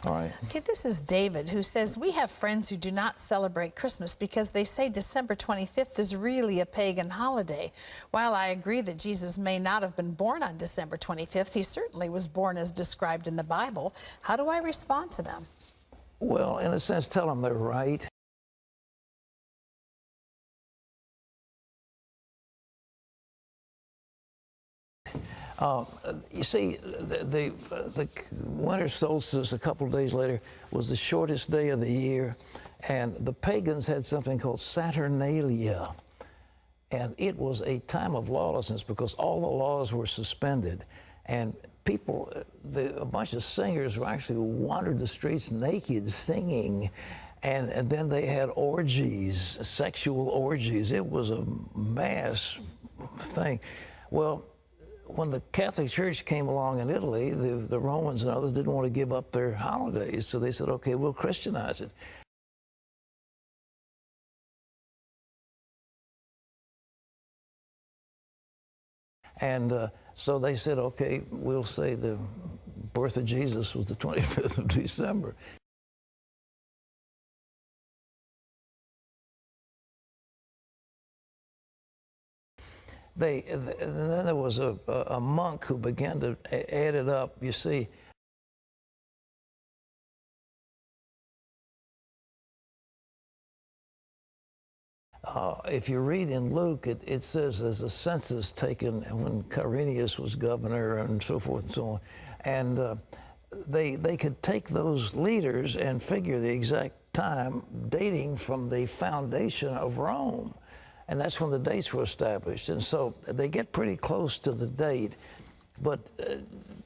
All right. Okay, this is David who says, we have friends who do not celebrate Christmas because they say December 25th is really a pagan holiday. While I agree that Jesus may not have been born on December 25th, he certainly was born as described in the Bible. How do I respond to them? Well, in a sense, tell them they're right. You see, the winter solstice a couple of days later was the shortest day of the year, and the pagans had something called Saturnalia, and it was a time of lawlessness because all the laws were suspended, and people, a bunch of singers actually wandered the streets naked singing, and then they had orgies, sexual orgies. It was a mass thing. Well, when the Catholic Church came along in Italy, the Romans and others didn't want to give up their holidays, so they said, okay, we'll Christianize it. And so they said, okay, we'll say the birth of Jesus was the 25th of December. And then there was a monk who began to add it up. You see, if you read in Luke, it says there's a census taken when Quirinius was governor and so forth and so on. And they could take those leaders and figure the exact time dating from the foundation of Rome. And that's when the dates were established. And so they get pretty close to the date. But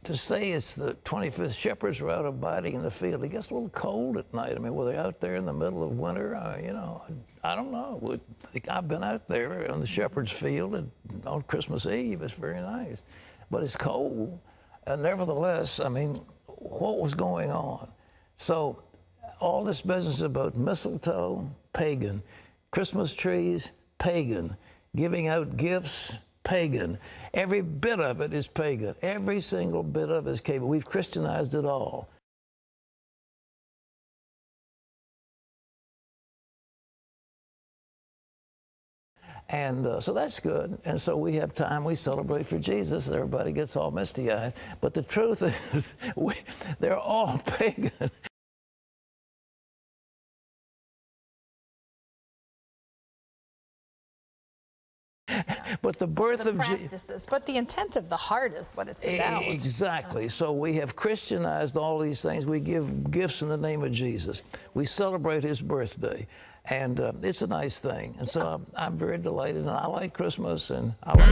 to say it's the 25th, shepherds were out abiding in the field. It gets a little cold at night. I mean, were they out there in the middle of winter? You know, I don't know. I've been out there on the shepherd's field on Christmas Eve. It's very nice. But it's cold. And nevertheless, I mean, what was going on? So all this business about mistletoe, pagan. Christmas trees, pagan. Giving out gifts, pagan. Every bit of it is pagan. Every single bit of it is pagan. We've Christianized it all. And so that's good. And so we have time, we celebrate for Jesus. Everybody gets all misty-eyed. But the truth is, they're all pagan. But the birth of Jesus. But the intent of the heart is what it's about. Exactly. So we have Christianized all these things. We give gifts in the name of Jesus. We celebrate his birthday. And it's a nice thing. And so I'm very delighted. And I like Christmas, and I like